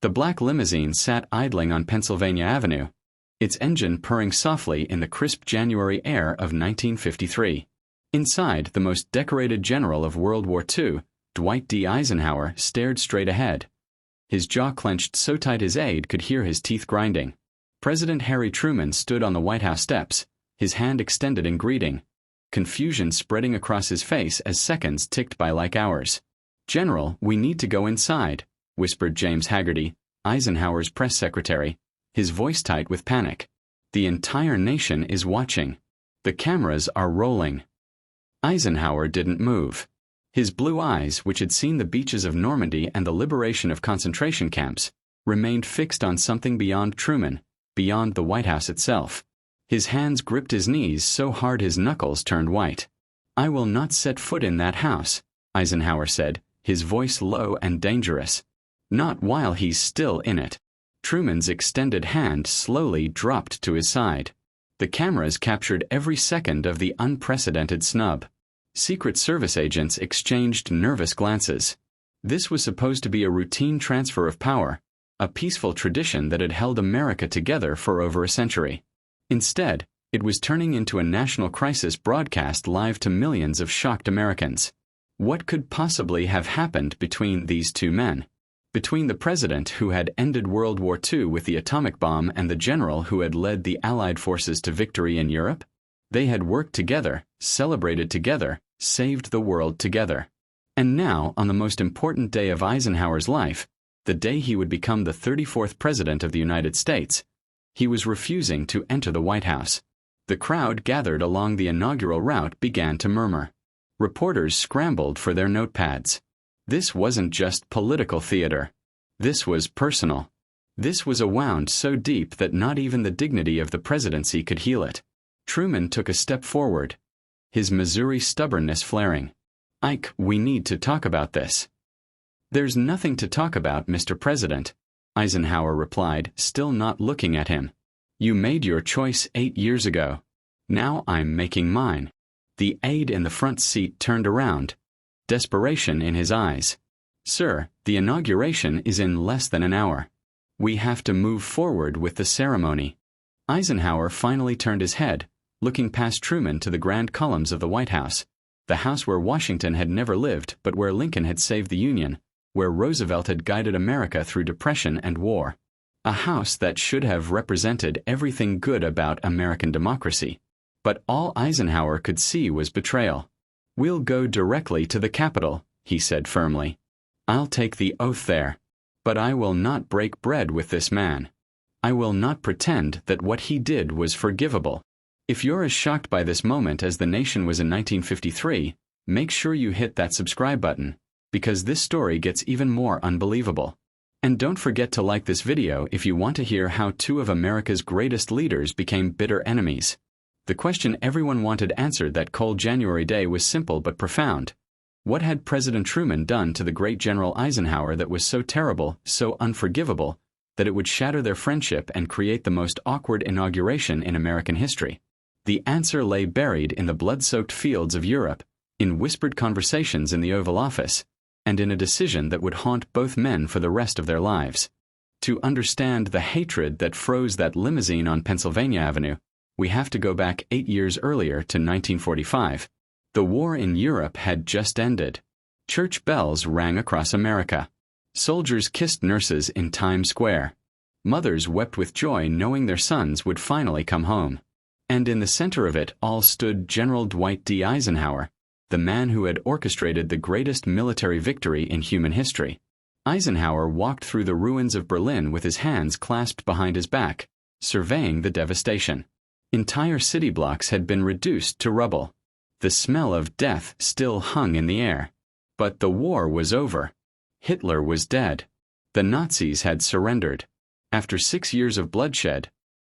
The black limousine sat idling on Pennsylvania Avenue, its engine purring softly in the crisp January air of 1953. Inside, the most decorated general of World War II, Dwight D. Eisenhower, stared straight ahead. His jaw clenched so tight his aide could hear his teeth grinding. President Harry Truman stood on the White House steps, his hand extended in greeting, confusion spreading across his face as seconds ticked by like hours. "General, we need to go inside," whispered James Haggerty, Eisenhower's press secretary, his voice tight with panic. "The entire nation is watching. The cameras are rolling." Eisenhower didn't move. His blue eyes, which had seen the beaches of Normandy and the liberation of concentration camps, remained fixed on something beyond Truman, beyond the White House itself. His hands gripped his knees so hard his knuckles turned white. "I will not set foot in that house," Eisenhower said, his voice low and dangerous. "Not while he's still in it." Truman's extended hand slowly dropped to his side. The cameras captured every second of the unprecedented snub. Secret Service agents exchanged nervous glances. This was supposed to be a routine transfer of power, a peaceful tradition that had held America together for over a century. Instead, it was turning into a national crisis broadcast live to millions of shocked Americans. What could possibly have happened between these two men? Between the president who had ended World War II with the atomic bomb and the general who had led the Allied forces to victory in Europe? They had worked together, celebrated together, saved the world together. And now, on the most important day of Eisenhower's life, the day he would become the 34th President of the United States, he was refusing to enter the White House. The crowd gathered along the inaugural route began to murmur. Reporters scrambled for their notepads. This wasn't just political theater. This was personal. This was a wound so deep that not even the dignity of the presidency could heal it. Truman took a step forward, his Missouri stubbornness flaring. "Ike, we need to talk about this." "There's nothing to talk about, Mr. President," Eisenhower replied, still not looking at him. "You made your choice 8 years ago. Now I'm making mine." The aide in the front seat turned around, desperation in his eyes. "Sir, the inauguration is in less than an hour. We have to move forward with the ceremony." Eisenhower finally turned his head, looking past Truman to the grand columns of the White House, the house where Washington had never lived but where Lincoln had saved the Union, where Roosevelt had guided America through depression and war. A house that should have represented everything good about American democracy. But all Eisenhower could see was betrayal. "We'll go directly to the Capitol," he said firmly. "I'll take the oath there. But I will not break bread with this man. I will not pretend that what he did was forgivable. If you're as shocked by this moment as the nation was in 1953, make sure you hit that subscribe button, because this story gets even more unbelievable. And don't forget to like this video if you want to hear how two of America's greatest leaders became bitter enemies. The question everyone wanted answered that cold January day was simple but profound. What had President Truman done to the great General Eisenhower that was so terrible, so unforgivable, that it would shatter their friendship and create the most awkward inauguration in American history? The answer lay buried in the blood-soaked fields of Europe, in whispered conversations in the Oval Office, and in a decision that would haunt both men for the rest of their lives. To understand the hatred that froze that limousine on Pennsylvania Avenue, we have to go back 8 years earlier to 1945. The war in Europe had just ended. Church bells rang across America. Soldiers kissed nurses in Times Square. Mothers wept with joy knowing their sons would finally come home. And in the center of it all stood General Dwight D. Eisenhower, the man who had orchestrated the greatest military victory in human history. Eisenhower walked through the ruins of Berlin with his hands clasped behind his back, surveying the devastation. Entire city blocks had been reduced to rubble. The smell of death still hung in the air. But the war was over. Hitler was dead. The Nazis had surrendered. After 6 years of bloodshed,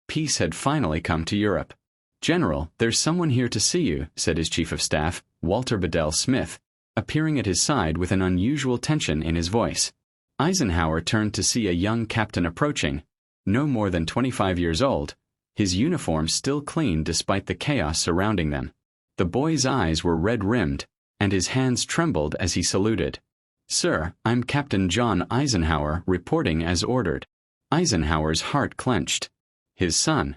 peace had finally come to Europe. "General, there's someone here to see you," said his chief of staff, Walter Bedell Smith, appearing at his side with an unusual tension in his voice. Eisenhower turned to see a young captain approaching, no more than 25 years old, his uniform still clean despite the chaos surrounding them. The boy's eyes were red-rimmed, and his hands trembled as he saluted. "Sir, I'm Captain John Eisenhower, reporting as ordered." Eisenhower's heart clenched. His son.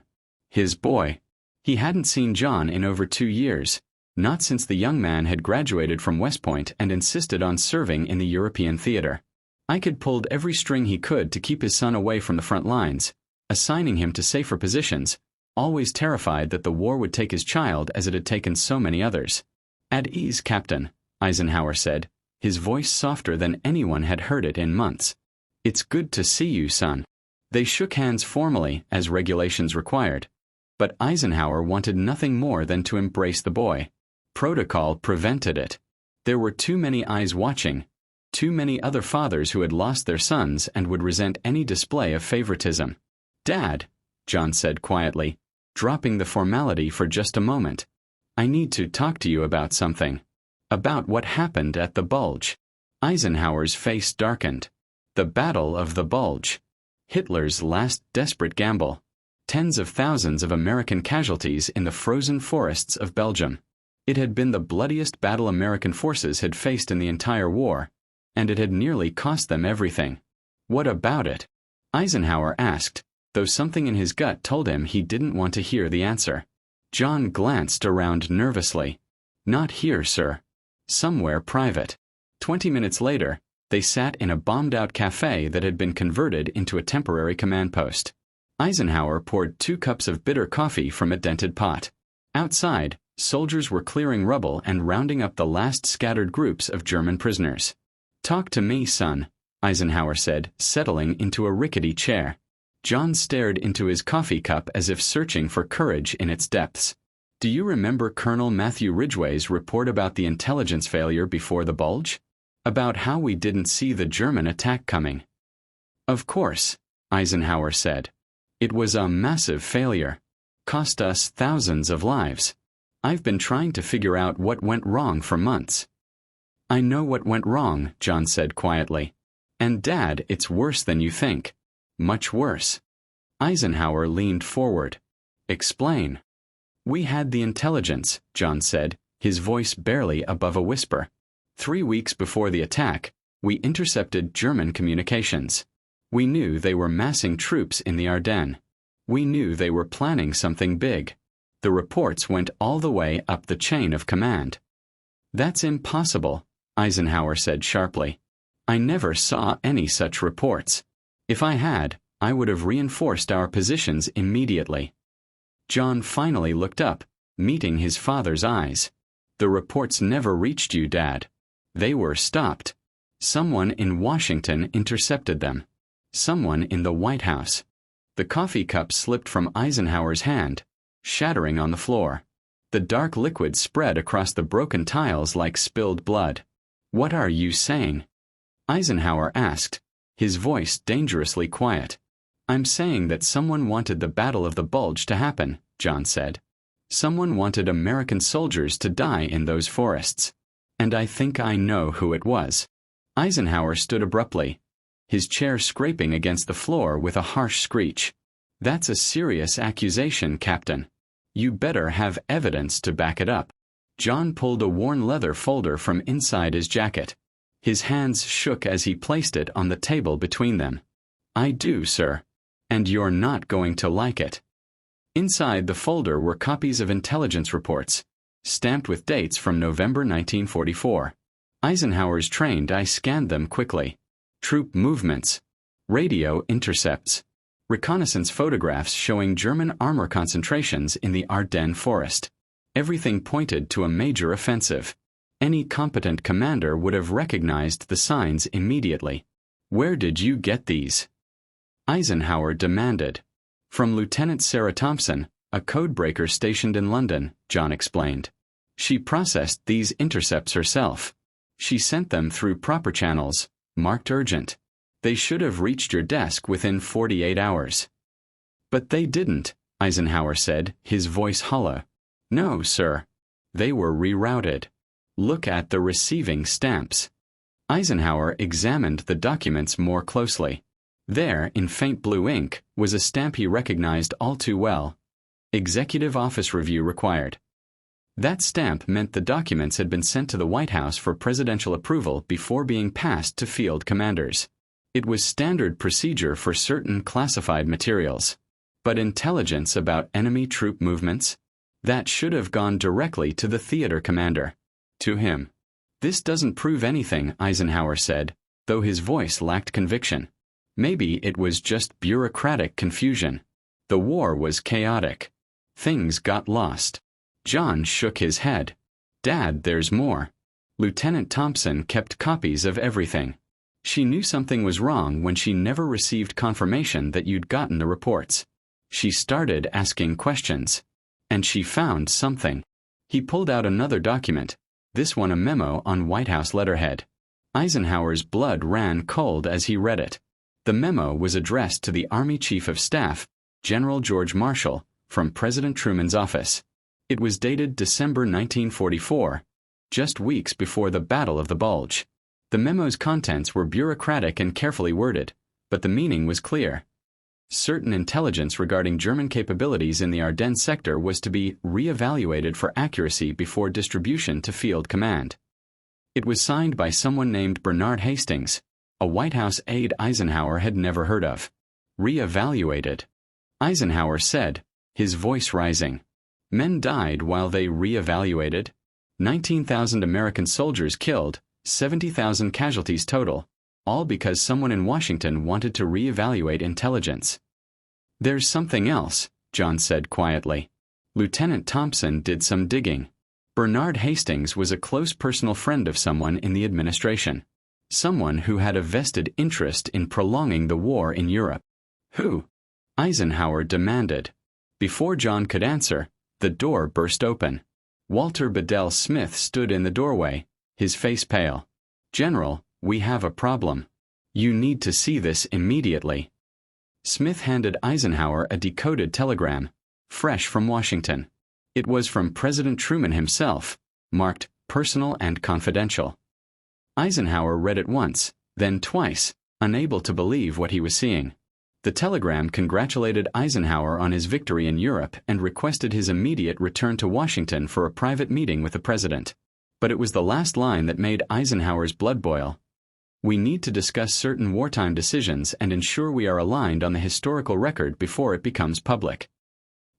His boy. He hadn't seen John in over 2 years, not since the young man had graduated from West Point and insisted on serving in the European theater. Ike had pulled every string he could to keep his son away from the front lines, assigning him to safer positions, always terrified that the war would take his child as it had taken so many others. "At ease, Captain," Eisenhower said, his voice softer than anyone had heard it in months. "It's good to see you, son." They shook hands formally, as regulations required. But Eisenhower wanted nothing more than to embrace the boy. Protocol prevented it. There were too many eyes watching, too many other fathers who had lost their sons and would resent any display of favoritism. "Dad," John said quietly, dropping the formality for just a moment, "I need to talk to you about something. About what happened at the Bulge." Eisenhower's face darkened. The Battle of the Bulge. Hitler's last desperate gamble. Tens of thousands of American casualties in the frozen forests of Belgium. It had been the bloodiest battle American forces had faced in the entire war, and it had nearly cost them everything. "What about it?" Eisenhower asked, though something in his gut told him he didn't want to hear the answer. John glanced around nervously. "Not here, sir. Somewhere private." 20 minutes later, they sat in a bombed-out cafe that had been converted into a temporary command post. Eisenhower poured 2 cups of bitter coffee from a dented pot. Outside, soldiers were clearing rubble and rounding up the last scattered groups of German prisoners. "Talk to me, son," Eisenhower said, settling into a rickety chair. John stared into his coffee cup as if searching for courage in its depths. "Do you remember Colonel Matthew Ridgway's report about the intelligence failure before the Bulge? About how we didn't see the German attack coming?" "Of course," Eisenhower said. "It was a massive failure. Cost us thousands of lives. I've been trying to figure out what went wrong for months." "I know what went wrong," John said quietly. "And Dad, it's worse than you think. Much worse." Eisenhower leaned forward. "Explain." "We had the intelligence," John said, his voice barely above a whisper. 3 weeks before the attack, we intercepted German communications. We knew they were massing troops in the Ardennes. We knew they were planning something big. The reports went all the way up the chain of command." "That's impossible," Eisenhower said sharply. "I never saw any such reports. If I had, I would have reinforced our positions immediately." John finally looked up, meeting his father's eyes. "The reports never reached you, Dad. They were stopped. Someone in Washington intercepted them. Someone in the White House." The coffee cup slipped from Eisenhower's hand, shattering on the floor. The dark liquid spread across the broken tiles like spilled blood. "What are you saying?" Eisenhower asked, his voice dangerously quiet. "I'm saying that someone wanted the Battle of the Bulge to happen," John said. "Someone wanted American soldiers to die in those forests. And I think I know who it was." Eisenhower stood abruptly, his chair scraping against the floor with a harsh screech. "That's a serious accusation, Captain. You better have evidence to back it up." John pulled a worn leather folder from inside his jacket. His hands shook as he placed it on the table between them. "I do, sir. And you're not going to like it." Inside the folder were copies of intelligence reports, stamped with dates from November 1944. Eisenhower's trained eye scanned them quickly. Troop movements, radio intercepts, reconnaissance photographs showing German armor concentrations in the Ardennes forest. Everything pointed to a major offensive. Any competent commander would have recognized the signs immediately. "Where did you get these?" Eisenhower demanded. "From Lieutenant Sarah Thompson, a codebreaker stationed in London," John explained. "She processed these intercepts herself. She sent them through proper channels, marked urgent. They should have reached your desk within 48 hours. "But they didn't," Eisenhower said, his voice hollow. "No, sir. They were rerouted. Look at the receiving stamps." Eisenhower examined the documents more closely. There, in faint blue ink, was a stamp he recognized all too well. "Executive Office Review required." That stamp meant the documents had been sent to the White House for presidential approval before being passed to field commanders. It was standard procedure for certain classified materials. But intelligence about enemy troop movements? That should have gone directly to the theater commander. To him. This doesn't prove anything, Eisenhower said, though his voice lacked conviction. Maybe it was just bureaucratic confusion. The war was chaotic. Things got lost. John shook his head. Dad, there's more. Lieutenant Thompson kept copies of everything. She knew something was wrong when she never received confirmation that you'd gotten the reports. She started asking questions. And she found something. He pulled out another document, this one a memo on White House letterhead. Eisenhower's blood ran cold as he read it. The memo was addressed to the Army Chief of Staff, General George Marshall, from President Truman's office. It was dated December 1944, just weeks before the Battle of the Bulge. The memo's contents were bureaucratic and carefully worded, but the meaning was clear. Certain intelligence regarding German capabilities in the Ardennes sector was to be re-evaluated for accuracy before distribution to Field Command. It was signed by someone named Bernard Hastings, a White House aide Eisenhower had never heard of. Re-evaluated. Eisenhower said, his voice rising. Men died while they re-evaluated. 19,000 American soldiers killed, 70,000 casualties total, all because someone in Washington wanted to re-evaluate intelligence. There's something else, John said quietly. Lieutenant Thompson did some digging. Bernard Hastings was a close personal friend of someone in the administration. Someone who had a vested interest in prolonging the war in Europe. Who? Eisenhower demanded. Before John could answer, the door burst open. Walter Bedell Smith stood in the doorway, his face pale. General, we have a problem. You need to see this immediately. Smith handed Eisenhower a decoded telegram, fresh from Washington. It was from President Truman himself, marked personal and confidential. Eisenhower read it once, then twice, unable to believe what he was seeing. The telegram congratulated Eisenhower on his victory in Europe and requested his immediate return to Washington for a private meeting with the president. But it was the last line that made Eisenhower's blood boil. We need to discuss certain wartime decisions and ensure we are aligned on the historical record before it becomes public.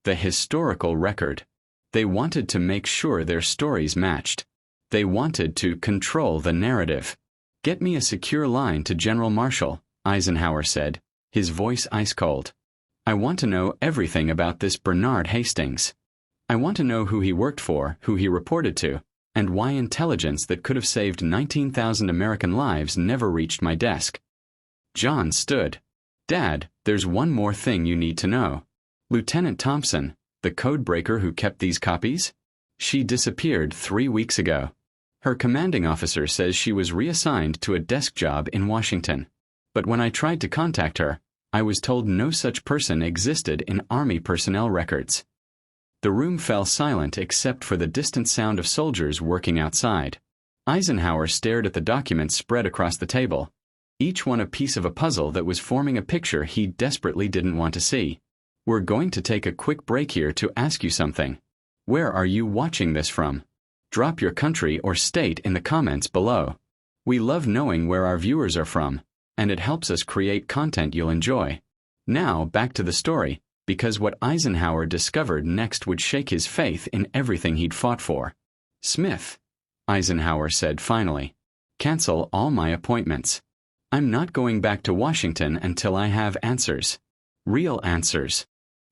The historical record. They wanted to make sure their stories matched. They wanted to control the narrative. Get me a secure line to General Marshall, Eisenhower said, his voice ice cold. I want to know everything about this Bernard Hastings. I want to know who he worked for, who he reported to, and why intelligence that could have saved 19,000 American lives never reached my desk. John stood. Dad, there's one more thing you need to know. Lieutenant Thompson, the codebreaker who kept these copies? She disappeared 3 weeks ago. Her commanding officer says she was reassigned to a desk job in Washington. But when I tried to contact her, I was told no such person existed in Army personnel records. The room fell silent except for the distant sound of soldiers working outside. Eisenhower stared at the documents spread across the table, each one a piece of a puzzle that was forming a picture he desperately didn't want to see. We're going to take a quick break here to ask you something. Where are you watching this from? Drop your country or state in the comments below. We love knowing where our viewers are from, and it helps us create content you'll enjoy. Now back to the story, because what Eisenhower discovered next would shake his faith in everything he'd fought for. Smith, Eisenhower said finally, cancel all my appointments. I'm not going back to Washington until I have answers. Real answers.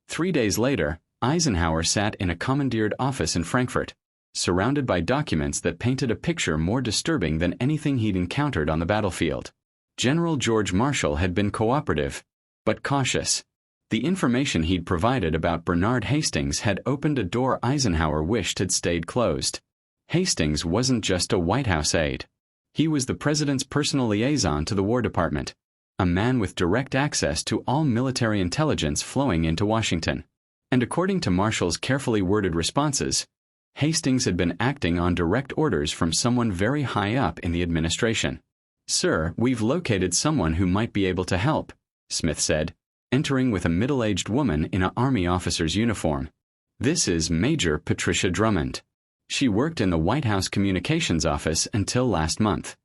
3 days later, Eisenhower sat in a commandeered office in Frankfurt, surrounded by documents that painted a picture more disturbing than anything he'd encountered on the battlefield. General George Marshall had been cooperative, but cautious. The information he'd provided about Bernard Hastings had opened a door Eisenhower wished had stayed closed. Hastings wasn't just a White House aide. He was the president's personal liaison to the War Department, a man with direct access to all military intelligence flowing into Washington. And according to Marshall's carefully worded responses, Hastings had been acting on direct orders from someone very high up in the administration. Sir, we've located someone who might be able to help, Smith said, entering with a middle-aged woman in an Army officer's uniform. This is Major Patricia Drummond. She worked in the White House communications office until last month.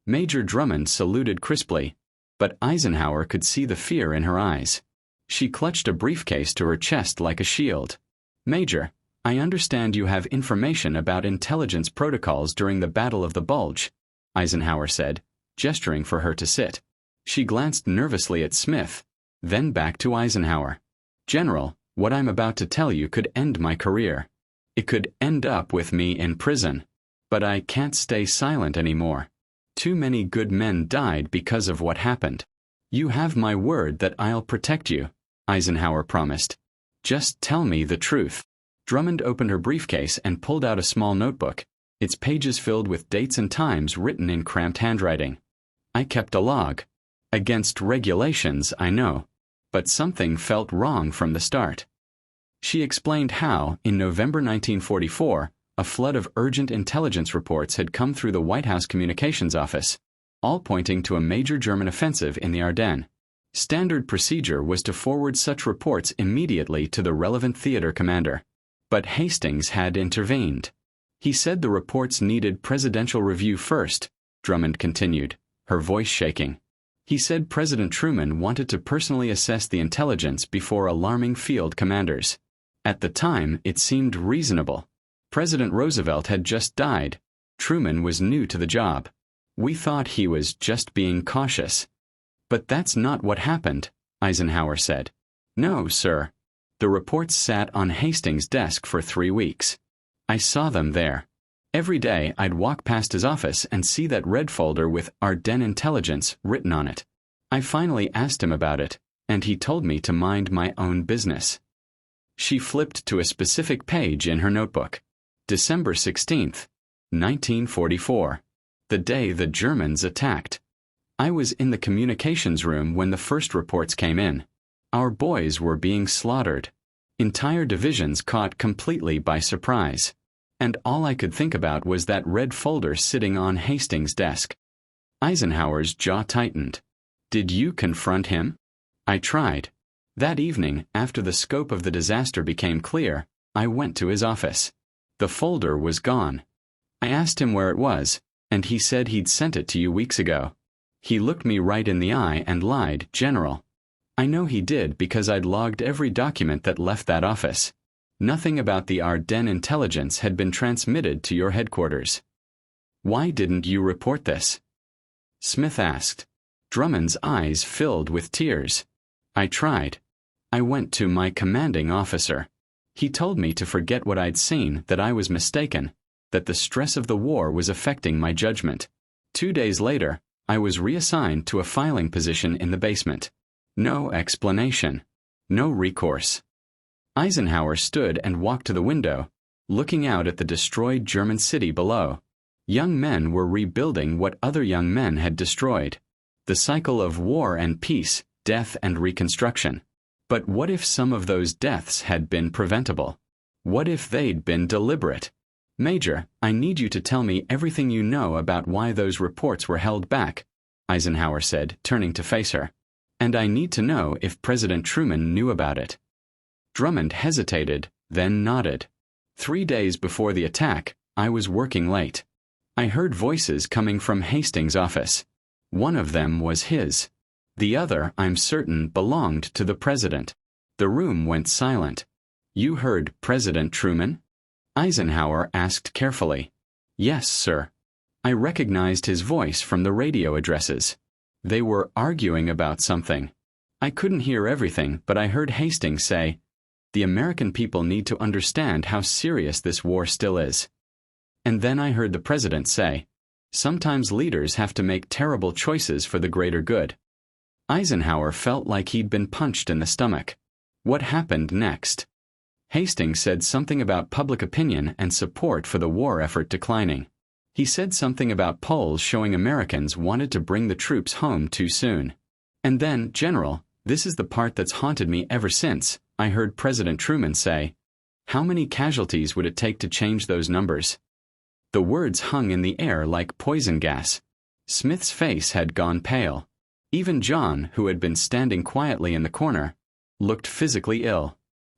Major Drummond saluted crisply, but Eisenhower could see the fear in her eyes. She clutched a briefcase to her chest like a shield. "Major, I understand you have information about intelligence protocols during the Battle of the Bulge," Eisenhower said, gesturing for her to sit. She glanced nervously at Smith, then back to Eisenhower. "General, what I'm about to tell you could end my career. It could end up with me in prison. But I can't stay silent anymore. Too many good men died because of what happened. You have my word that I'll protect you," Eisenhower promised. "Just tell me the truth." Drummond opened her briefcase and pulled out a small notebook, its pages filled with dates and times written in cramped handwriting. "I kept a log. Against regulations, I know. But something felt wrong from the start." She explained how, in November 1944, a flood of urgent intelligence reports had come through the White House communications office, all pointing to a major German offensive in the Ardennes. Standard procedure was to forward such reports immediately to the relevant theater commander. But Hastings had intervened. "He said the reports needed presidential review first," Drummond continued, her voice shaking. "He said President Truman wanted to personally assess the intelligence before alarming field commanders. At the time, it seemed reasonable. President Roosevelt had just died. Truman was new to the job. We thought he was just being cautious." "But that's not what happened," Eisenhower said. "No, sir. The reports sat on Hastings' desk for 3 weeks. I saw them there. Every day I'd walk past his office and see that red folder with Ardennes Intelligence written on it. I finally asked him about it, and he told me to mind my own business." She flipped to a specific page in her notebook. December 16th, 1944, the day the Germans attacked. "I was in the communications room when the first reports came in. Our boys were being slaughtered. Entire divisions caught completely by surprise. And all I could think about was that red folder sitting on Hastings' desk." Eisenhower's jaw tightened. "Did you confront him?" "I tried. That evening, after the scope of the disaster became clear, I went to his office. The folder was gone. I asked him where it was, and he said he'd sent it to you weeks ago. He looked me right in the eye and lied, General. I know he did because I'd logged every document that left that office. Nothing about the Ardennes intelligence had been transmitted to your headquarters." "Why didn't you report this?" Smith asked. Drummond's eyes filled with tears. "I tried. I went to my commanding officer. He told me to forget what I'd seen, that I was mistaken, that the stress of the war was affecting my judgment. 2 days later, I was reassigned to a filing position in the basement. No explanation. No recourse." Eisenhower stood and walked to the window, looking out at the destroyed German city below. Young men were rebuilding what other young men had destroyed. The cycle of war and peace, death and reconstruction. But what if some of those deaths had been preventable? What if they'd been deliberate? "Major, I need you to tell me everything you know about why those reports were held back," Eisenhower said, turning to face her. "And I need to know if President Truman knew about it." Drummond hesitated, then nodded. 3 days before the attack, I was working late. I heard voices coming from Hastings' office. One of them was his. The other, I'm certain, belonged to the president. The room went silent. "You heard President Truman?" Eisenhower asked carefully. "Yes, sir. I recognized his voice from the radio addresses. They were arguing about something. I couldn't hear everything, but I heard Hastings say, 'The American people need to understand how serious this war still is.' And then I heard the president say, 'Sometimes leaders have to make terrible choices for the greater good.'" Eisenhower felt like he'd been punched in the stomach. What happened next? Hastings said something about public opinion and support for the war effort declining. He said something about polls showing Americans wanted to bring the troops home too soon. And then, "General, this is the part that's haunted me ever since," I heard President Truman say. "How many casualties would it take to change those numbers?" The words hung in the air like poison gas. Smith's face had gone pale. Even John, who had been standing quietly in the corner, looked physically ill.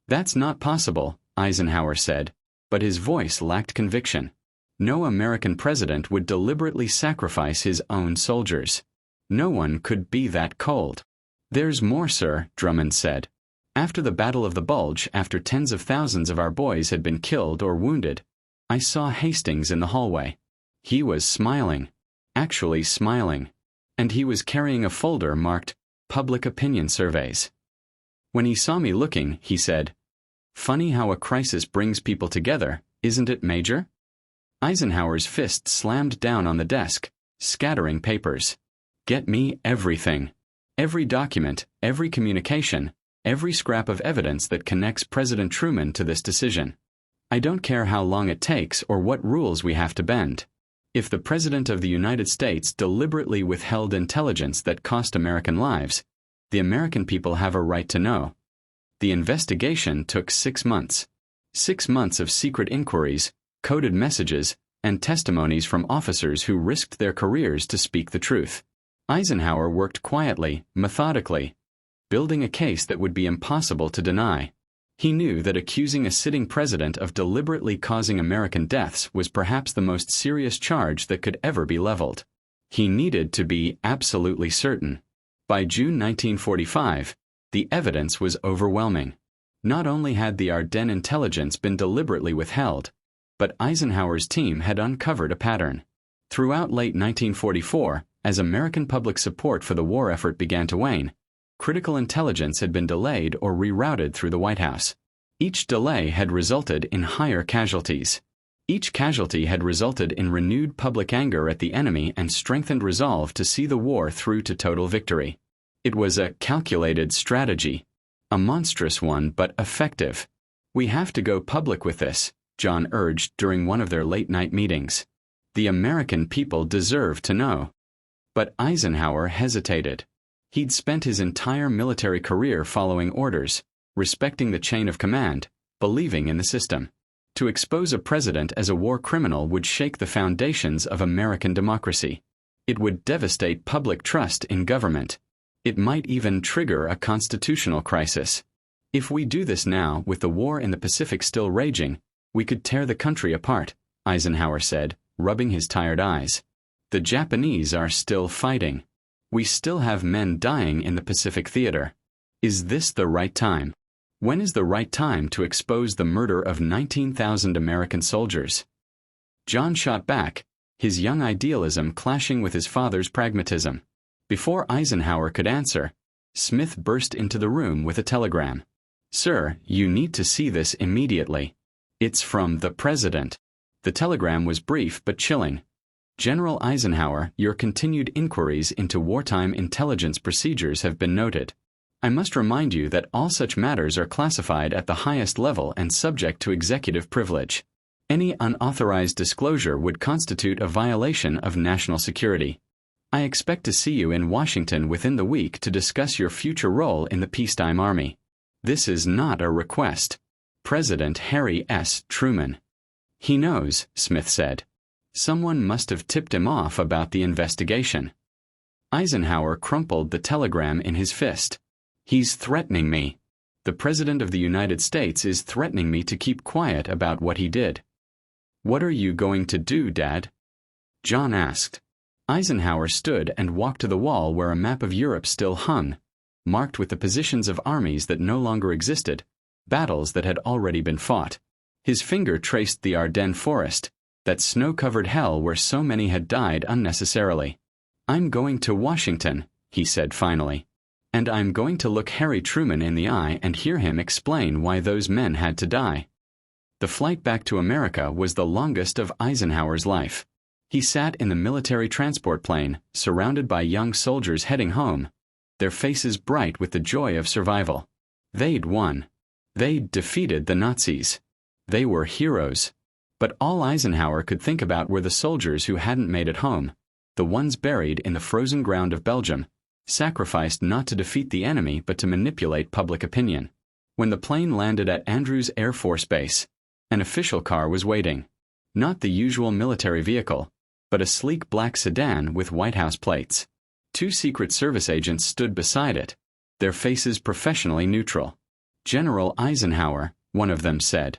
"That's not possible," Eisenhower said. But his voice lacked conviction. No American president would deliberately sacrifice his own soldiers. No one could be that cold. "There's more, sir," Drummond said. "After the Battle of the Bulge, after tens of thousands of our boys had been killed or wounded, I saw Hastings in the hallway. He was smiling. Actually smiling. And he was carrying a folder marked Public Opinion Surveys. When he saw me looking, he said, 'Funny how a crisis brings people together, isn't it, Major?'" Eisenhower's fist slammed down on the desk, scattering papers. "Get me everything. Every document, every communication, every scrap of evidence that connects President Truman to this decision. I don't care how long it takes or what rules we have to bend. If the President of the United States deliberately withheld intelligence that cost American lives, the American people have a right to know." The investigation took 6 months. 6 months of secret inquiries, coded messages, and testimonies from officers who risked their careers to speak the truth. Eisenhower worked quietly, methodically, building a case that would be impossible to deny. He knew that accusing a sitting president of deliberately causing American deaths was perhaps the most serious charge that could ever be leveled. He needed to be absolutely certain. By June 1945, the evidence was overwhelming. Not only had the Ardennes intelligence been deliberately withheld, but Eisenhower's team had uncovered a pattern. Throughout late 1944, as American public support for the war effort began to wane, critical intelligence had been delayed or rerouted through the White House. Each delay had resulted in higher casualties. Each casualty had resulted in renewed public anger at the enemy and strengthened resolve to see the war through to total victory. It was a calculated strategy. A monstrous one, but effective. "We have to go public with this," John urged during one of their late-night meetings. "The American people deserve to know." But Eisenhower hesitated. He'd spent his entire military career following orders, respecting the chain of command, believing in the system. To expose a president as a war criminal would shake the foundations of American democracy. It would devastate public trust in government. It might even trigger a constitutional crisis. "If we do this now, with the war in the Pacific still raging, we could tear the country apart," Eisenhower said, rubbing his tired eyes. "The Japanese are still fighting. We still have men dying in the Pacific theater. Is this the right time? When is the right time to expose the murder of 19,000 American soldiers?" John shot back, his young idealism clashing with his father's pragmatism. Before Eisenhower could answer, Smith burst into the room with a telegram. "Sir, you need to see this immediately. It's from the President." The telegram was brief but chilling. "General Eisenhower, your continued inquiries into wartime intelligence procedures have been noted. I must remind you that all such matters are classified at the highest level and subject to executive privilege. Any unauthorized disclosure would constitute a violation of national security. I expect to see you in Washington within the week to discuss your future role in the peacetime army. This is not a request. President Harry S. Truman." "He knows," Smith said. "Someone must have tipped him off about the investigation." Eisenhower crumpled the telegram in his fist. "He's threatening me. The President of the United States is threatening me to keep quiet about what he did." "What are you going to do, Dad?" John asked. Eisenhower stood and walked to the wall where a map of Europe still hung, marked with the positions of armies that no longer existed, battles that had already been fought. His finger traced the Ardennes forest, that snow-covered hell where so many had died unnecessarily. "I'm going to Washington," he said finally. "And I'm going to look Harry Truman in the eye and hear him explain why those men had to die." The flight back to America was the longest of Eisenhower's life. He sat in the military transport plane, surrounded by young soldiers heading home, their faces bright with the joy of survival. They'd won. They'd defeated the Nazis. They were heroes. But all Eisenhower could think about were the soldiers who hadn't made it home, the ones buried in the frozen ground of Belgium, sacrificed not to defeat the enemy but to manipulate public opinion. When the plane landed at Andrews Air Force Base, an official car was waiting. Not the usual military vehicle, but a sleek black sedan with White House plates. 2 Secret Service agents stood beside it, their faces professionally neutral. "General Eisenhower," one of them said.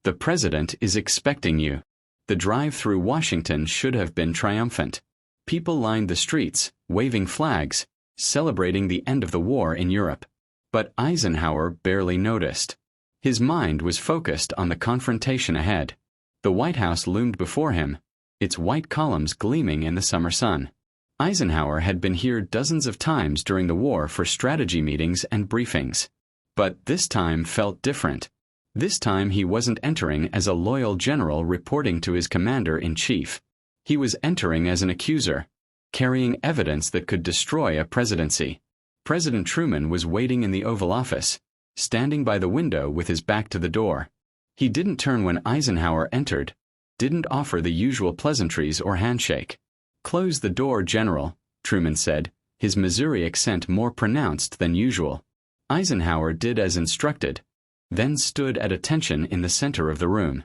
The president is expecting you. The drive through Washington should have been triumphant. People lined the streets, waving flags, celebrating the end of the war in Europe. But Eisenhower barely noticed. His mind was focused on the confrontation ahead. The White House loomed before him, its white columns gleaming in the summer sun. Eisenhower had been here dozens of times during the war for strategy meetings and briefings. But this time felt different. This time he wasn't entering as a loyal general reporting to his commander-in-chief. He was entering as an accuser, carrying evidence that could destroy a presidency. President Truman was waiting in the Oval Office, standing by the window with his back to the door. He didn't turn when Eisenhower entered, didn't offer the usual pleasantries or handshake. "Close the door, General," Truman said, his Missouri accent more pronounced than usual. Eisenhower did as instructed, then stood at attention in the center of the room.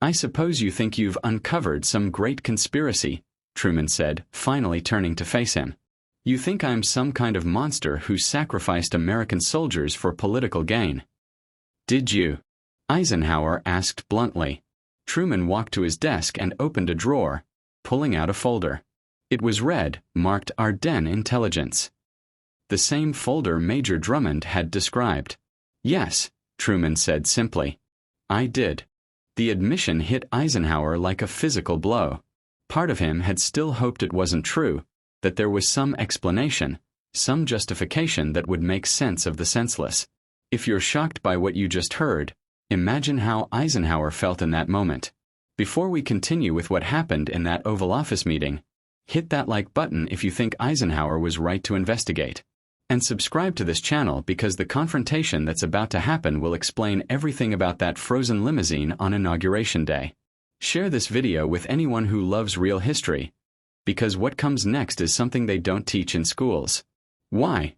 "I suppose you think you've uncovered some great conspiracy," Truman said, finally turning to face him. "You think I'm some kind of monster who sacrificed American soldiers for political gain." "Did you?" Eisenhower asked bluntly. Truman walked to his desk and opened a drawer, pulling out a folder. It was red, marked Ardennes Intelligence. The same folder Major Drummond had described. "Yes," Truman said simply. "I did." The admission hit Eisenhower like a physical blow. Part of him had still hoped it wasn't true, that there was some explanation, some justification that would make sense of the senseless. If you're shocked by what you just heard, imagine how Eisenhower felt in that moment. Before we continue with what happened in that Oval Office meeting, hit that like button if you think Eisenhower was right to investigate. And subscribe to this channel because the confrontation that's about to happen will explain everything about that frozen limousine on Inauguration Day. Share this video with anyone who loves real history, because what comes next is something they don't teach in schools. "Why?"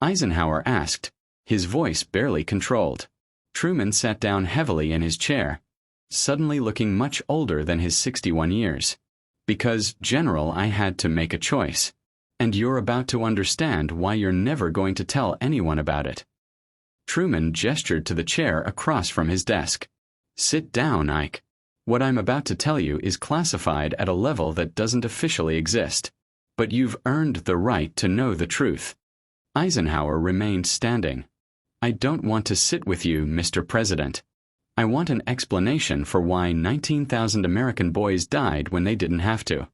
Eisenhower asked, his voice barely controlled. Truman sat down heavily in his chair, suddenly looking much older than his 61 years. "Because, General, I had to make a choice. And you're about to understand why you're never going to tell anyone about it." Truman gestured to the chair across from his desk. "Sit down, Ike. What I'm about to tell you is classified at a level that doesn't officially exist. But you've earned the right to know the truth." Eisenhower remained standing. "I don't want to sit with you, Mr. President. I want an explanation for why 19,000 American boys died when they didn't have to."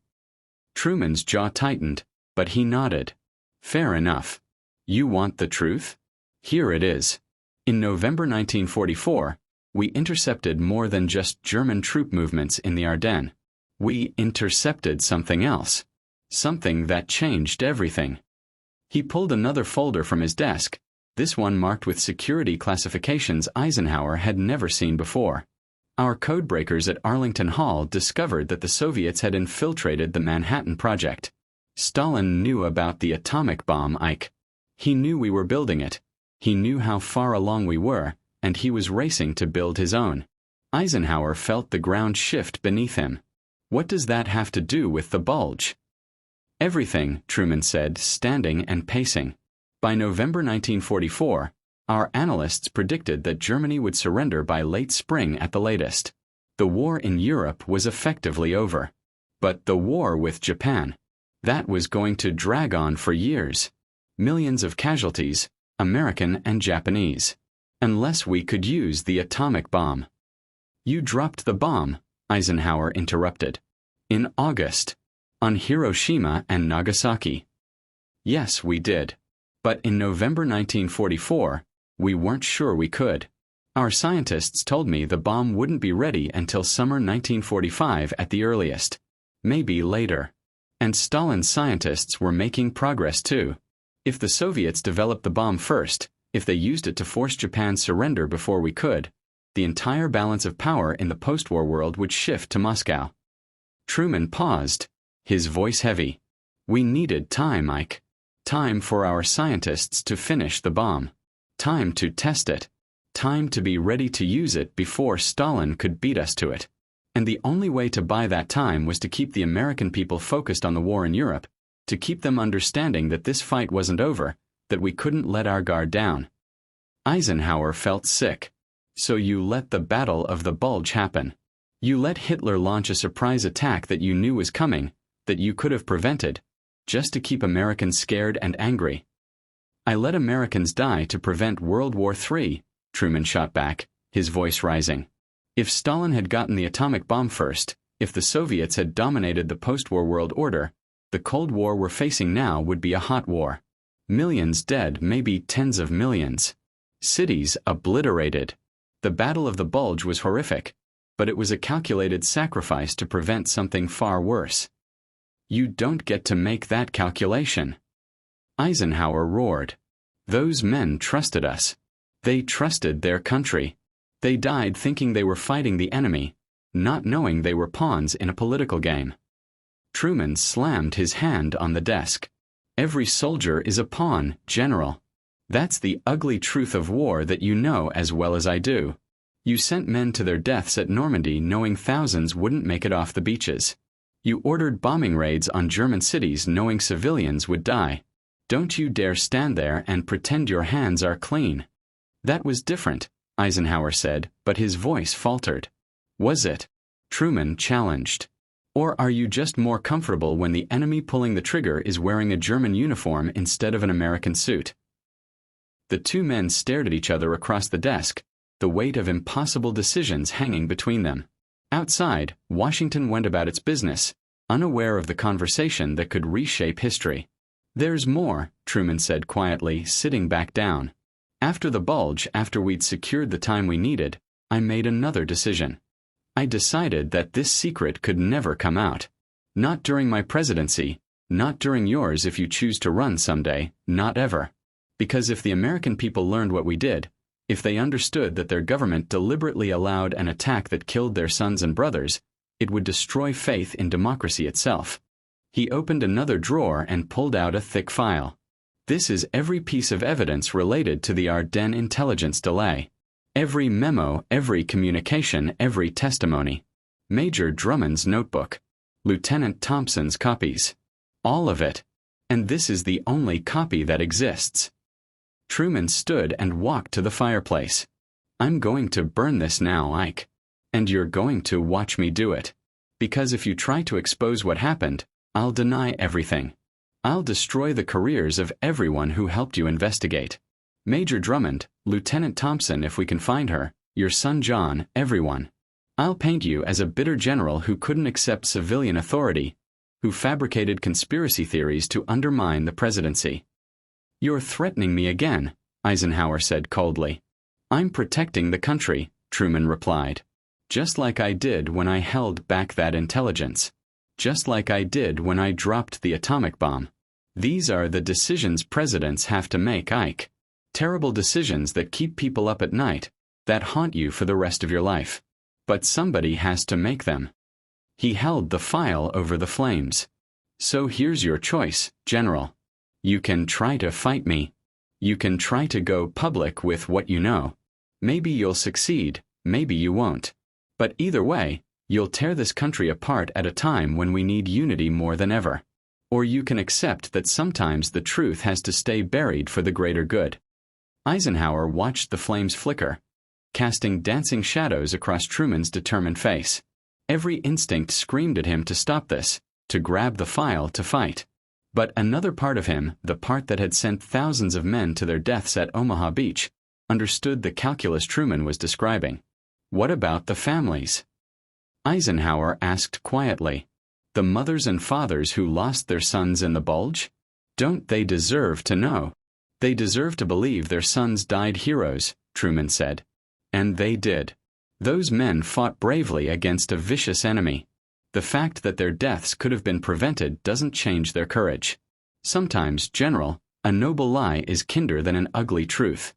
Truman's jaw tightened, but he nodded. "Fair enough. You want the truth? Here it is. In November 1944, we intercepted more than just German troop movements in the Ardennes. We intercepted something else. Something that changed everything." He pulled another folder from his desk, this one marked with security classifications Eisenhower had never seen before. "Our codebreakers at Arlington Hall discovered that the Soviets had infiltrated the Manhattan Project. Stalin knew about the atomic bomb, Ike. He knew we were building it. He knew how far along we were, and he was racing to build his own." Eisenhower felt the ground shift beneath him. "What does that have to do with the Bulge?" "Everything," Truman said, standing and pacing. "By November 1944, our analysts predicted that Germany would surrender by late spring at the latest. The war in Europe was effectively over. But the war with Japan, that was going to drag on for years. Millions of casualties, American and Japanese. Unless we could use the atomic bomb." "You dropped the bomb," Eisenhower interrupted. "In August. On Hiroshima and Nagasaki." "Yes, we did. But in November 1944, we weren't sure we could. Our scientists told me the bomb wouldn't be ready until summer 1945 at the earliest. Maybe later. And Stalin's scientists were making progress too. If the Soviets developed the bomb first, if they used it to force Japan's surrender before we could, the entire balance of power in the post-war world would shift to Moscow." Truman paused, his voice heavy. "We needed time, Ike. Time for our scientists to finish the bomb. Time to test it. Time to be ready to use it before Stalin could beat us to it. And the only way to buy that time was to keep the American people focused on the war in Europe, to keep them understanding that this fight wasn't over, that we couldn't let our guard down." Eisenhower felt sick. So you let the Battle of the Bulge happen. You let Hitler launch a surprise attack that you knew was coming, that you could have prevented, just to keep Americans scared and angry. I let Americans die to prevent World War III, Truman shot back, his voice rising. If Stalin had gotten the atomic bomb first, if the Soviets had dominated the post-war world order, the Cold War we're facing now would be a hot war. Millions dead, maybe tens of millions. Cities obliterated. The Battle of the Bulge was horrific, but it was a calculated sacrifice to prevent something far worse. You don't get to make that calculation. Eisenhower roared. Those men trusted us. They trusted their country. They died thinking they were fighting the enemy, not knowing they were pawns in a political game. Truman slammed his hand on the desk. Every soldier is a pawn, General. That's the ugly truth of war that you know as well as I do. You sent men to their deaths at Normandy knowing thousands wouldn't make it off the beaches. You ordered bombing raids on German cities knowing civilians would die. Don't you dare stand there and pretend your hands are clean. That was different, Eisenhower said, but his voice faltered. Was it? Truman challenged. Or are you just more comfortable when the enemy pulling the trigger is wearing a German uniform instead of an American suit? The two men stared at each other across the desk, the weight of impossible decisions hanging between them. Outside, Washington went about its business, unaware of the conversation that could reshape history. There's more, Truman said quietly, sitting back down. After the Bulge, after we'd secured the time we needed, I made another decision. I decided that this secret could never come out. Not during my presidency, not during yours if you choose to run someday, not ever. Because if the American people learned what we did, if they understood that their government deliberately allowed an attack that killed their sons and brothers, it would destroy faith in democracy itself. He opened another drawer and pulled out a thick file. This is every piece of evidence related to the Ardennes intelligence delay. Every memo, every communication, every testimony. Major Drummond's notebook. Lieutenant Thompson's copies. All of it. And this is the only copy that exists. Truman stood and walked to the fireplace. I'm going to burn this now, Ike. And you're going to watch me do it. Because if you try to expose what happened, I'll deny everything. I'll destroy the careers of everyone who helped you investigate. Major Drummond, Lieutenant Thompson if we can find her, your son John, everyone. I'll paint you as a bitter general who couldn't accept civilian authority, who fabricated conspiracy theories to undermine the presidency. You're threatening me again, Eisenhower said coldly. I'm protecting the country, Truman replied. Just like I did when I held back that intelligence. Just like I did when I dropped the atomic bomb. These are the decisions presidents have to make, Ike. Terrible decisions that keep people up at night, that haunt you for the rest of your life. But somebody has to make them. He held the file over the flames. So here's your choice, General. You can try to fight me. You can try to go public with what you know. Maybe you'll succeed, maybe you won't. But either way, you'll tear this country apart at a time when we need unity more than ever. Or you can accept that sometimes the truth has to stay buried for the greater good. Eisenhower watched the flames flicker, casting dancing shadows across Truman's determined face. Every instinct screamed at him to stop this, to grab the file to fight. But another part of him, the part that had sent thousands of men to their deaths at Omaha Beach, understood the calculus Truman was describing. What about the families? Eisenhower asked quietly. The mothers and fathers who lost their sons in the Bulge? Don't they deserve to know? They deserve to believe their sons died heroes, Truman said. And they did. Those men fought bravely against a vicious enemy. The fact that their deaths could have been prevented doesn't change their courage. Sometimes, General, a noble lie is kinder than an ugly truth.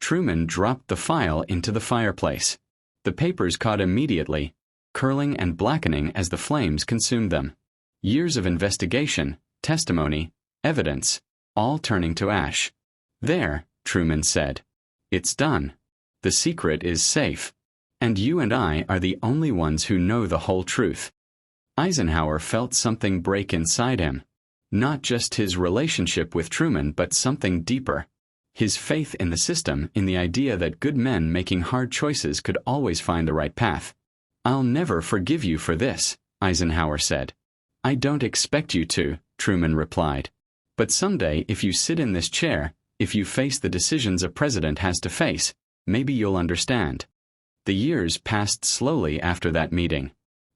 Truman dropped the file into the fireplace. The papers caught immediately, curling and blackening as the flames consumed them. Years of investigation, testimony, evidence, all turning to ash. There, Truman said. It's done. The secret is safe. And you and I are the only ones who know the whole truth. Eisenhower felt something break inside him. Not just his relationship with Truman, but something deeper. His faith in the system, in the idea that good men making hard choices could always find the right path. "I'll never forgive you for this," Eisenhower said. "I don't expect you to," Truman replied. "But someday, if you sit in this chair, if you face the decisions a president has to face, maybe you'll understand." The years passed slowly after that meeting.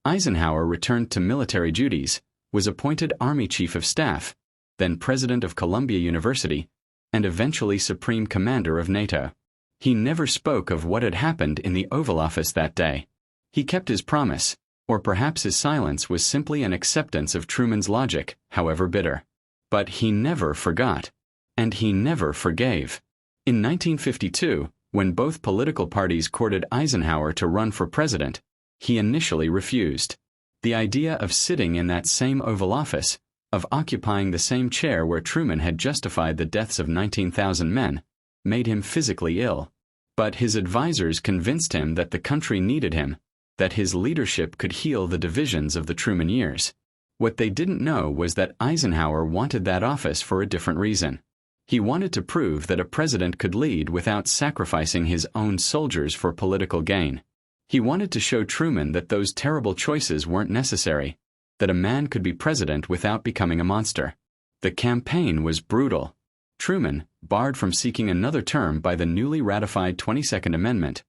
Eisenhower returned to military duties, was appointed Army Chief of Staff, then President of Columbia University, and eventually Supreme Commander of NATO. He never spoke of what had happened in the Oval Office that day. He kept his promise, or perhaps his silence was simply an acceptance of Truman's logic, however bitter. But he never forgot. And he never forgave. In 1952, when both political parties courted Eisenhower to run for president, he initially refused. The idea of sitting in that same Oval Office, of occupying the same chair where Truman had justified the deaths of 19,000 men, made him physically ill. But his advisors convinced him that the country needed him, that his leadership could heal the divisions of the Truman years. What they didn't know was that Eisenhower wanted that office for a different reason. He wanted to prove that a president could lead without sacrificing his own soldiers for political gain. He wanted to show Truman that those terrible choices weren't necessary, that a man could be president without becoming a monster. The campaign was brutal. Truman, barred from seeking another term by the newly ratified 22nd Amendment,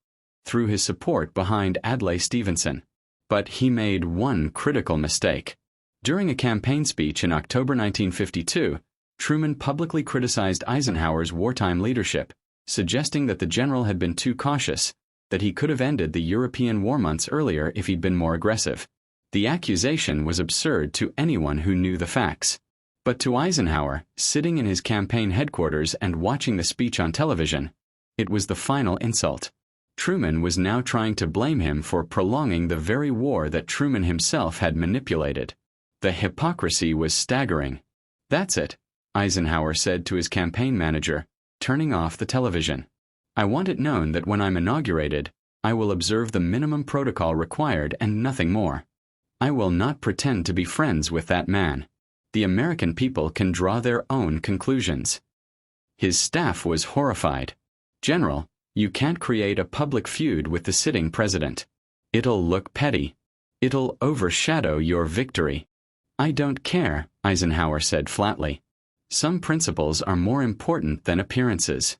threw his support behind Adlai Stevenson. But he made one critical mistake. During a campaign speech in October 1952, Truman publicly criticized Eisenhower's wartime leadership, suggesting that the general had been too cautious, that he could have ended the European war months earlier if he'd been more aggressive. The accusation was absurd to anyone who knew the facts. But to Eisenhower, sitting in his campaign headquarters and watching the speech on television, it was the final insult. Truman was now trying to blame him for prolonging the very war that Truman himself had manipulated. The hypocrisy was staggering. "That's it," Eisenhower said to his campaign manager, turning off the television. "I want it known that when I'm inaugurated, I will observe the minimum protocol required and nothing more. I will not pretend to be friends with that man. The American people can draw their own conclusions." His staff was horrified. "General, you can't create a public feud with the sitting president. It'll look petty. It'll overshadow your victory." "I don't care," Eisenhower said flatly. "Some principles are more important than appearances."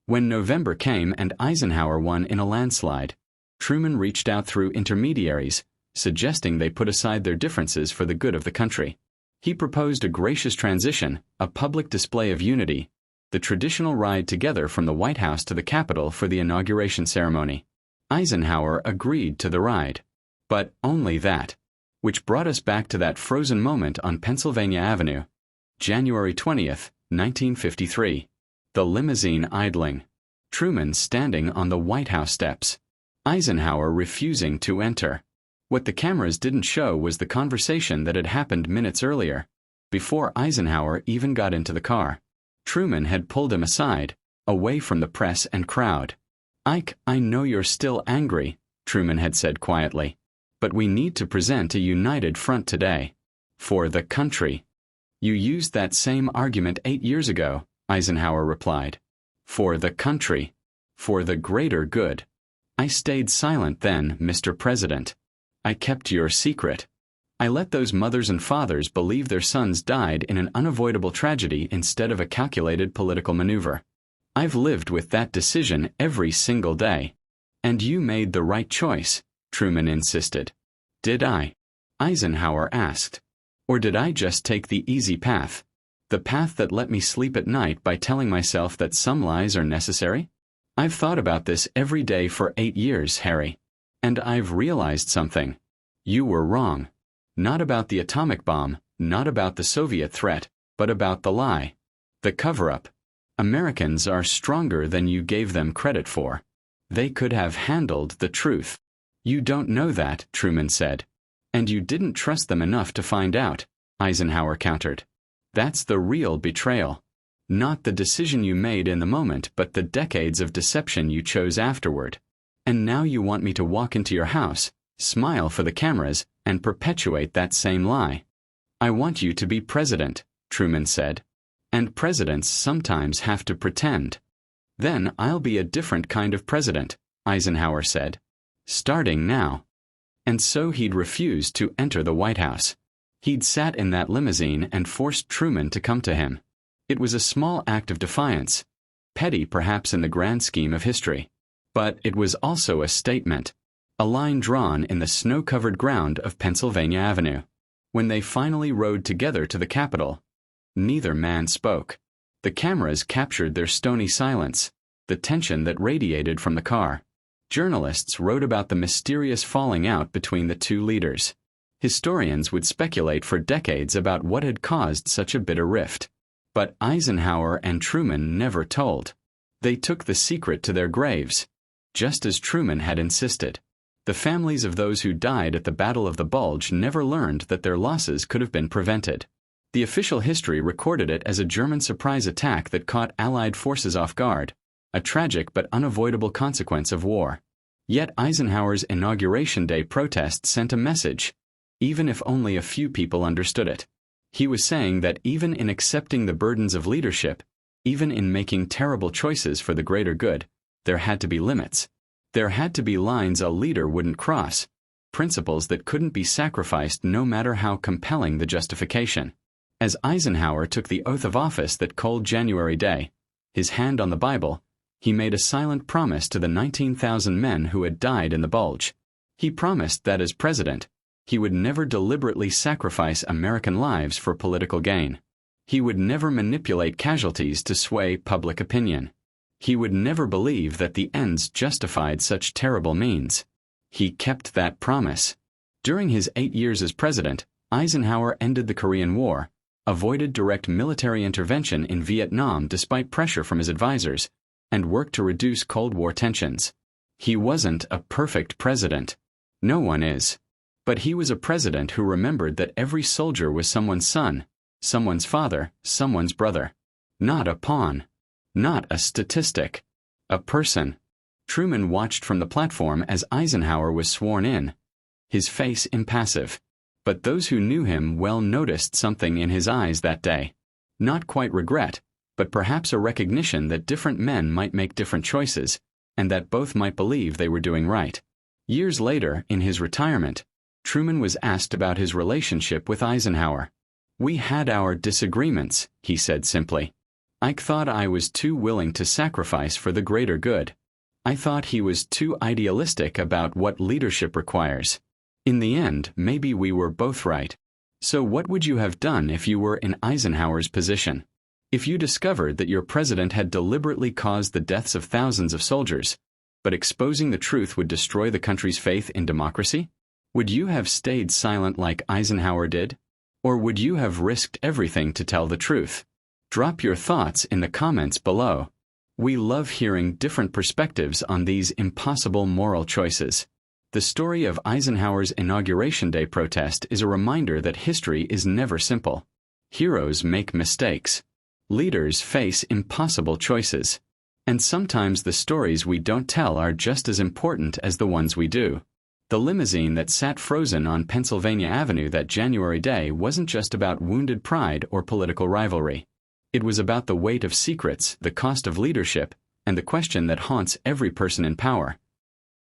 When November came and Eisenhower won in a landslide, Truman reached out through intermediaries, suggesting they put aside their differences for the good of the country. He proposed a gracious transition, a public display of unity, the traditional ride together from the White House to the Capitol for the inauguration ceremony. Eisenhower agreed to the ride. But only that. Which brought us back to that frozen moment on Pennsylvania Avenue, January 20th, 1953. The limousine idling. Truman standing on the White House steps. Eisenhower refusing to enter. What the cameras didn't show was the conversation that had happened minutes earlier, before Eisenhower even got into the car. Truman had pulled him aside, away from the press and crowd. "Ike, I know you're still angry," Truman had said quietly, "but we need to present a united front today. For the country." "You used that same argument 8 years ago," Eisenhower replied. "For the country. For the greater good. I stayed silent then, Mr. President. I kept your secret. I let those mothers and fathers believe their sons died in an unavoidable tragedy instead of a calculated political maneuver. I've lived with that decision every single day." "And you made the right choice," Truman insisted. "Did I?" Eisenhower asked. "Or did I just take the easy path? The path that let me sleep at night by telling myself that some lies are necessary? I've thought about this every day for 8 years, Harry. And I've realized something. You were wrong. Not about the atomic bomb, not about the Soviet threat, but about the lie. The cover-up. Americans are stronger than you gave them credit for. They could have handled the truth." "You don't know that," Truman said. "And you didn't trust them enough to find out," Eisenhower countered. "That's the real betrayal. Not the decision you made in the moment, but the decades of deception you chose afterward. And now you want me to walk into your house, smile for the cameras, and perpetuate that same lie." "I want you to be president," Truman said. And presidents sometimes have to pretend. Then I'll be a different kind of president, Eisenhower said. Starting now. And so he'd refused to enter the White House. He'd sat in that limousine and forced Truman to come to him. It was a small act of defiance, petty perhaps in the grand scheme of history. But it was also a statement, a line drawn in the snow-covered ground of Pennsylvania Avenue. When they finally rode together to the Capitol, neither man spoke. The cameras captured their stony silence, the tension that radiated from the car. Journalists wrote about the mysterious falling out between the two leaders. Historians would speculate for decades about what had caused such a bitter rift. But Eisenhower and Truman never told. They took the secret to their graves, just as Truman had insisted. The families of those who died at the Battle of the Bulge never learned that their losses could have been prevented. The official history recorded it as a German surprise attack that caught Allied forces off guard, a tragic but unavoidable consequence of war. Yet Eisenhower's Inauguration Day protest sent a message, even if only a few people understood it. He was saying that even in accepting the burdens of leadership, even in making terrible choices for the greater good, there had to be limits. There had to be lines a leader wouldn't cross, principles that couldn't be sacrificed no matter how compelling the justification. As Eisenhower took the oath of office that cold January day, his hand on the Bible, he made a silent promise to the 19,000 men who had died in the Bulge. He promised that as president, he would never deliberately sacrifice American lives for political gain. He would never manipulate casualties to sway public opinion. He would never believe that the ends justified such terrible means. He kept that promise. During his 8 years as president, Eisenhower ended the Korean War, avoided direct military intervention in Vietnam despite pressure from his advisors, and worked to reduce Cold War tensions. He wasn't a perfect president. No one is. But he was a president who remembered that every soldier was someone's son, someone's father, someone's brother. Not a pawn. Not a statistic. A person. Truman watched from the platform as Eisenhower was sworn in, his face impassive. But those who knew him well noticed something in his eyes that day. Not quite regret, but perhaps a recognition that different men might make different choices, and that both might believe they were doing right. Years later, in his retirement, Truman was asked about his relationship with Eisenhower. "We had our disagreements," he said simply. "Ike thought I was too willing to sacrifice for the greater good. I thought he was too idealistic about what leadership requires. In the end, maybe we were both right." So what would you have done if you were in Eisenhower's position? If you discovered that your president had deliberately caused the deaths of thousands of soldiers, but exposing the truth would destroy the country's faith in democracy? Would you have stayed silent like Eisenhower did? Or would you have risked everything to tell the truth? Drop your thoughts in the comments below. We love hearing different perspectives on these impossible moral choices. The story of Eisenhower's Inauguration Day protest is a reminder that history is never simple. Heroes make mistakes. Leaders face impossible choices. And sometimes the stories we don't tell are just as important as the ones we do. The limousine that sat frozen on Pennsylvania Avenue that January day wasn't just about wounded pride or political rivalry. It was about the weight of secrets, the cost of leadership, and the question that haunts every person in power.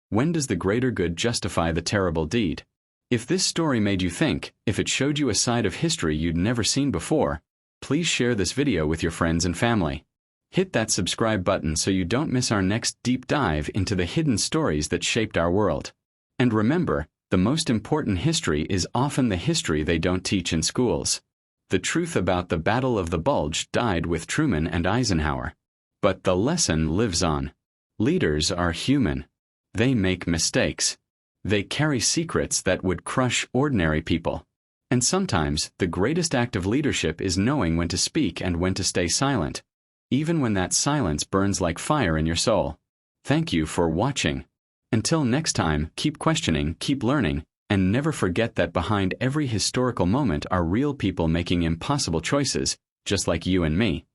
When does the greater good justify the terrible deed? If this story made you think, if it showed you a side of history you'd never seen before, please share this video with your friends and family. Hit that subscribe button so you don't miss our next deep dive into the hidden stories that shaped our world. And remember, the most important history is often the history they don't teach in schools. The truth about the Battle of the Bulge died with Truman and Eisenhower. But the lesson lives on. Leaders are human. They make mistakes. They carry secrets that would crush ordinary people. And sometimes, the greatest act of leadership is knowing when to speak and when to stay silent, even when that silence burns like fire in your soul. Thank you for watching. Until next time, keep questioning, keep learning, and never forget that behind every historical moment are real people making impossible choices, just like you and me.